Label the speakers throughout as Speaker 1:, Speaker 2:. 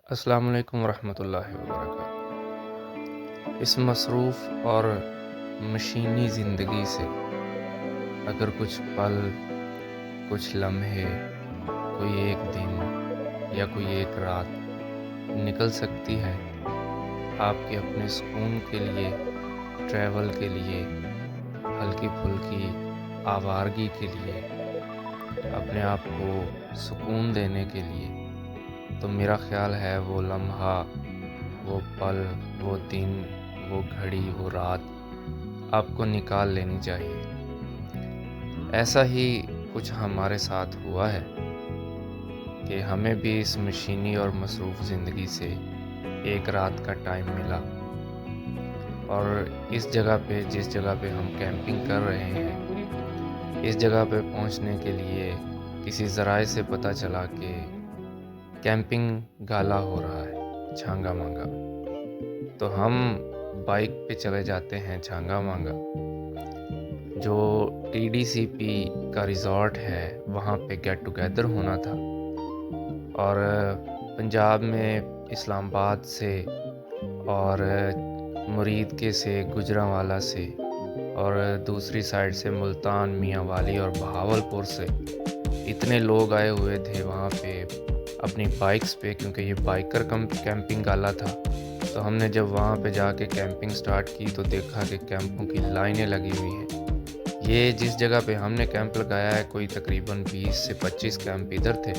Speaker 1: अस्सलाम वालेकुम रहमतुल्लाहि व बरकातहू। इस मसरूफ़ और मशीनी ज़िंदगी से अगर कुछ पल, कुछ लम्हे, कोई एक दिन या कोई एक रात निकल सकती है आपके अपने सुकून के लिए, ट्रैवल के लिए, हल्की-फुल्की आवारगी के लिए, अपने आप को सुकून देने के लिए, तो मेरा ख़्याल है वो लम्हा, वो पल, वो दिन, वो घड़ी, वो रात आपको निकाल लेनी चाहिए। ऐसा ही कुछ हमारे साथ हुआ है कि हमें भी इस मशीनी और मसरूफ़ ज़िंदगी से एक रात का टाइम मिला और इस जगह पे जिस जगह पे हम कैंपिंग कर रहे हैं, इस जगह पे पहुंचने के लिए किसी ज़राए से पता चला कि कैंपिंग गाला हो रहा है झांगा मांगा। तो हम बाइक पे चले जाते हैं झांगा मांगा, जो टीडीसीपी का रिज़ॉर्ट है, वहाँ पे गेट टुगेदर होना था। और पंजाब में इस्लामाबाद से और मुरीदके से, गुजरांवाला से और दूसरी साइड से मुल्तान, मियांवाली और बहावलपुर से इतने लोग आए हुए थे वहाँ पे अपनी बाइक्स पे, क्योंकि ये बाइकर कैंपिंग गाला था। तो हमने जब वहाँ पे जाके कैंपिंग स्टार्ट की तो देखा कि कैंपों की लाइनें लगी हुई हैं। ये जिस जगह पे हमने कैंप लगाया है, कोई तकरीबन 20 से 25 कैंप इधर थे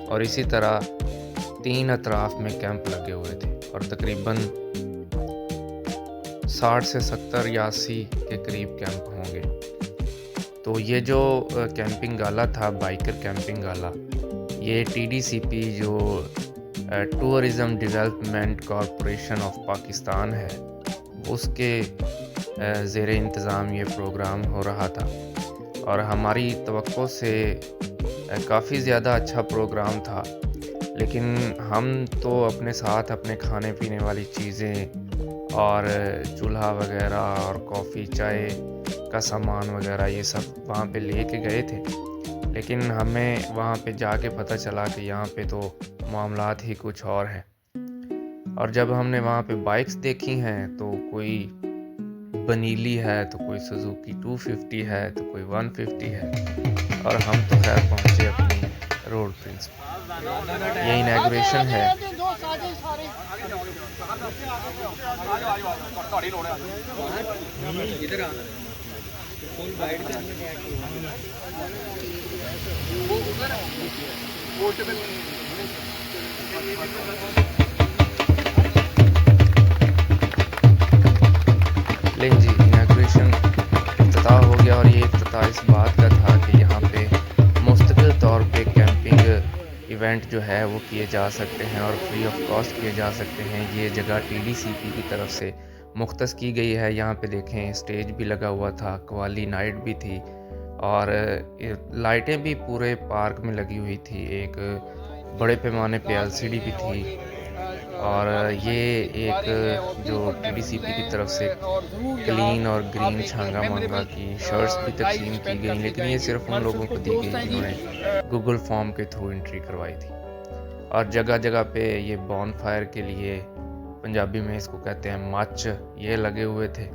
Speaker 1: और इसी तरह 3 अतराफ में कैंप लगे हुए थे और तकरीबन 60 से 70 या 80 के करीब कैंप होंगे। तो ये जो कैंपिंग गाला था, बाइकर कैंपिंग गाला, ये टीडीसीपी जो tourism development corporation of Pakistan है, उसके ज़ेरे इंतज़ाम ये प्रोग्राम हो रहा था और हमारी तवक्को से काफ़ी ज़्यादा अच्छा प्रोग्राम था। लेकिन हम तो अपने साथ अपने खाने पीने वाली चीज़ें और चूल्हा वगैरह और कॉफ़ी चाय का सामान वगैरह ये सब वहाँ पे लेके गए थे। लेकिन हमें वहाँ पे जाके पता चला कि यहाँ पे तो मामलात ही कुछ और हैं। और जब हमने वहाँ पे बाइक्स देखी हैं तो कोई बनीली है, तो कोई सुजुकी 250 है, तो कोई 150 है और हम तो खैर पहुँचे अपनी रोड प्रिंस पे। ये इनॉग्रेशन है। लें जी, इनॉग्रेशन इफ्तिताह हो गया और ये इफ्तिताह इस बात का था कि यहाँ पे मुस्तकिल तौर पे कैंपिंग इवेंट जो है वो किए जा सकते हैं और फ्री ऑफ कॉस्ट किए जा सकते हैं। ये जगह टीडीसीपी की तरफ से मुख्तस की गई है। यहाँ पे देखें स्टेज भी लगा हुआ था, कव्वाली नाइट भी थी और लाइटें भी पूरे पार्क में लगी हुई थी। एक बड़े पैमाने पे एलसीडी भी थी और ये एक जो टीडीसीपी की तरफ से क्लीन और ग्रीन झांगा मांगा की शर्ट्स भी तकसीम की गई, लेकिन ये सिर्फ उन लोगों को दी गई जिन्होंने गूगल फॉर्म के थ्रू एंट्री करवाई थी। और जगह जगह पे ये बॉन फायर के लिए, पंजाबी में इसको कहते हैं मच, ये लगे हुए थे।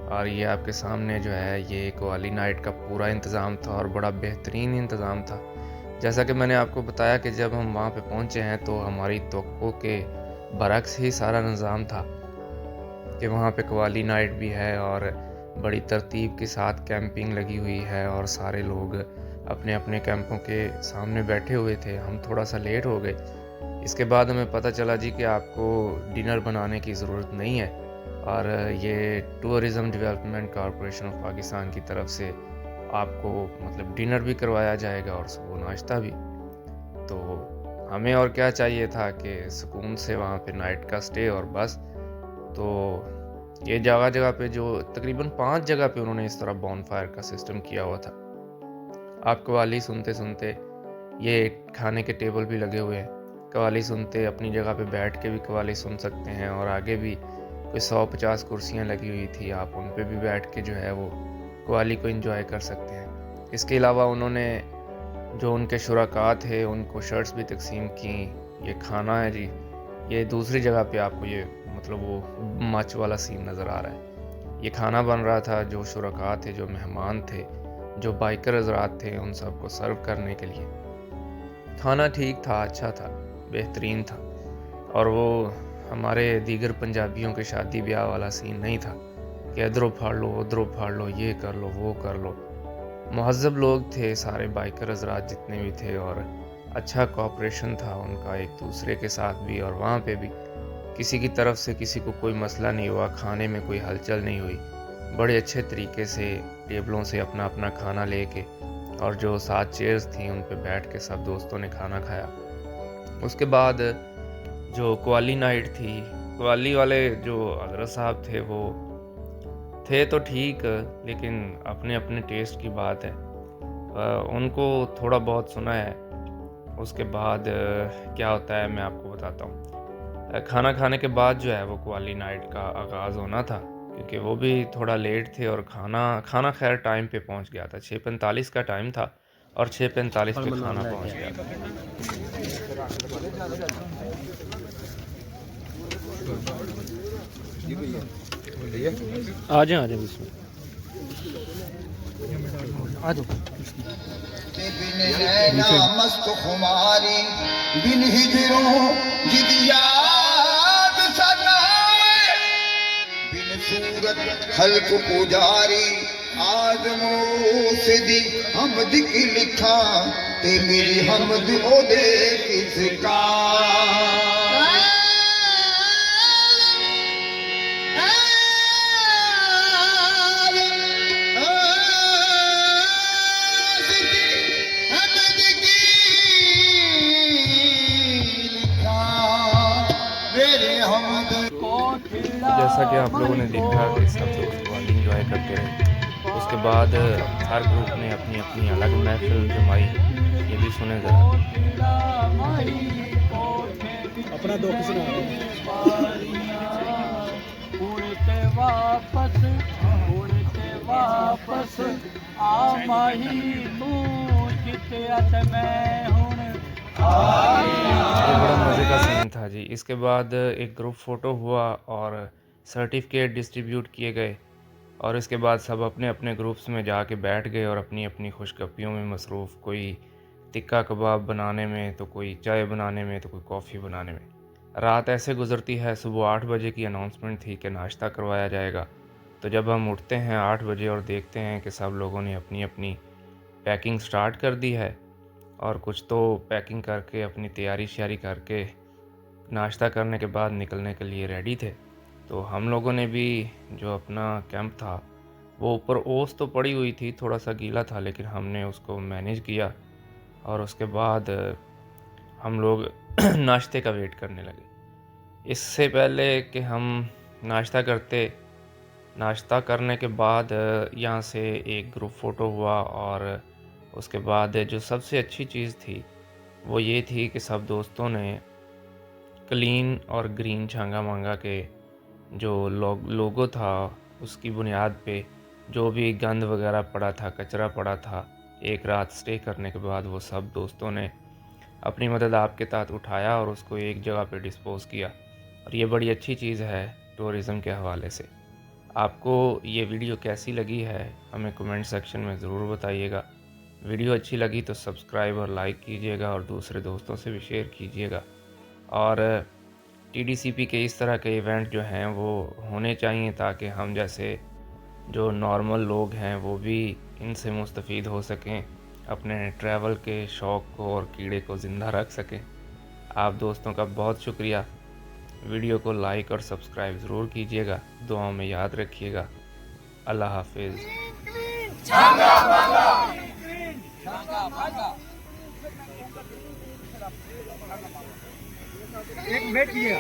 Speaker 1: और ये आपके सामने जो है ये कव्वाली नाइट का पूरा इंतज़ाम था और बड़ा बेहतरीन इंतज़ाम था। जैसा कि मैंने आपको बताया कि जब हम वहाँ पे पहुँचे हैं तो हमारी तवक्को के बरक्स ही सारा निज़ाम था कि वहाँ पे कव्वाली नाइट भी है और बड़ी तरतीब के साथ कैंपिंग लगी हुई है और सारे लोग अपने अपने कैंपों के सामने बैठे हुए थे। हम थोड़ा सा लेट हो गए। इसके बाद हमें पता चला जी कि आपको डिनर बनाने की ज़रूरत नहीं है और ये tourism development corporation of Pakistan की तरफ से आपको मतलब डिनर भी करवाया जाएगा और सुबह नाश्ता भी। तो हमें और क्या चाहिए था कि सुकून से वहाँ पे नाइट का स्टे और बस। तो ये जगह जगह पे जो तकरीबन 5 जगह पे उन्होंने इस तरह बॉनफायर का सिस्टम किया हुआ था। आप कव्वाली सुनते सुनते, ये खाने के टेबल भी लगे हुए हैं, कव्वाली सुनते अपनी जगह पे बैठ के भी कव्वाली सुन सकते हैं और आगे भी कोई 150 कुर्सियाँ लगी हुई थी, आप उन पे भी बैठ के जो है वो कव्वाली को एंजॉय कर सकते हैं। इसके अलावा उन्होंने जो उनके शुरका थे उनको शर्ट्स भी तकसीम की। ये खाना है जी, ये दूसरी जगह पे आपको ये मतलब वो मच वाला सीन नज़र आ रहा है। ये खाना बन रहा था, जो शुरका थे, जो मेहमान थे, जो बाइकर हज़रात थे, उन सबको सर्व करने के लिए। खाना ठीक था, अच्छा था, बेहतरीन था, और वो हमारे दीगर पंजाबियों के शादी ब्याह वाला सीन नहीं था कि इधरों फाड़ लो, उधरों फाड़ लो, ये कर लो, वो कर लो। मुहज़्ज़ब लोग थे सारे बाइकर हज़रात जितने भी थे, और अच्छा कोऑपरेशन था उनका एक दूसरे के साथ भी, और वहाँ पे भी किसी की तरफ से किसी को कोई मसला नहीं हुआ, खाने में कोई हलचल नहीं हुई। बड़े अच्छे तरीके से टेबलों से अपना-अपना खाना लेके, और जो 7 चेयर्स थी उन पे बैठ के सब दोस्तों ने खाना खाया। उसके बाद जो कव्वाली नाइट थी, कव्वाली वाले जो हज़रत साहब थे वो थे तो ठीक, लेकिन अपने-अपने टेस्ट की बात है। उनको थोड़ा बहुत सुना है, उसके बाद क्या होता है मैं आपको बताता हूँ। खाना खाने के बाद जो है वो कव्वाली नाइट का आगाज़ होना था, क्योंकि वो भी थोड़ा लेट थे, और खाना ख़ैर टाइम पे पहुँच गया था। 6:45 का टाइम था और 6:45 पे खाना पहुँच गया था।
Speaker 2: आ जाए इसमें आ जाओ।
Speaker 3: मस्त खुमारी बिन हिजरों जिद याद सदाए, बिन सूरत खल्क पुजारी आदमो सिदी हमद की लिखा ते मेरी हमद ओदे किसका।
Speaker 1: जैसा कि आप लोगों ने देखा कि सब दोस्त कव्वाली इंजॉय करते रहे। उसके बाद हर ग्रुप ने अपनी अपनी अलग महफिल जमाई। ये भी सुने ज़रा।
Speaker 2: अपना दुख सुना वापस आ माही तू जिते अत मैं हुण
Speaker 1: ये बड़ा मज़े का सीन था जी। इसके बाद एक ग्रुप फ़ोटो हुआ और सर्टिफिकेट डिस्ट्रीब्यूट किए गए, और इसके बाद सब अपने अपने ग्रुप्स में जाके बैठ गए और अपनी अपनी खुशगपियों में मसरूफ़। कोई टिक्का कबाब बनाने में, तो कोई चाय बनाने में, तो कोई कॉफ़ी बनाने में। रात ऐसे गुज़रती है, सुबह 8 बजे की अनाउंसमेंट थी कि नाश्ता करवाया जाएगा। तो जब हम उठते हैं 8 बजे और देखते हैं कि सब लोगों ने अपनी अपनी पैकिंग स्टार्ट कर दी है, और कुछ तो पैकिंग करके अपनी तैयारी श्यारी करके नाश्ता करने के बाद निकलने के लिए रेडी थे। तो हम लोगों ने भी जो अपना कैंप था वो ऊपर ओस तो पड़ी हुई थी, थोड़ा सा गीला था, लेकिन हमने उसको मैनेज किया, और उसके बाद हम लोग नाश्ते का वेट करने लगे। इससे पहले कि हम नाश्ता करने के बाद यहाँ से एक ग्रुप फ़ोटो हुआ, और उसके बाद जो सबसे अच्छी चीज़ थी वो ये थी कि सब दोस्तों ने क्लीन और ग्रीन छांगा मांगा के जो लोगो था उसकी बुनियाद पे जो भी गंद वगैरह पड़ा था, कचरा पड़ा था, एक रात स्टे करने के बाद वो सब दोस्तों ने अपनी मदद आपके साथ उठाया और उसको एक जगह पे डिस्पोज़ किया। और ये बड़ी अच्छी चीज़ है टूरिज़म के हवाले से। आपको ये वीडियो कैसी लगी है हमें कमेंट सेक्शन में ज़रूर बताइएगा। वीडियो अच्छी लगी तो सब्सक्राइब और लाइक कीजिएगा, और दूसरे दोस्तों से भी शेयर कीजिएगा। और टीडीसीपी के इस तरह के इवेंट जो हैं वो होने चाहिए, ताकि हम जैसे जो नॉर्मल लोग हैं वो भी इनसे मुस्तफ़ीद हो सकें, अपने ट्रैवल के शौक़ को और कीड़े को ज़िंदा रख सकें। आप दोस्तों का बहुत शुक्रिया। वीडियो को लाइक और सब्सक्राइब ज़रूर कीजिएगा, दुआओं में याद रखिएगा। अल्लाह हाफिज़।
Speaker 2: एक मिनट किया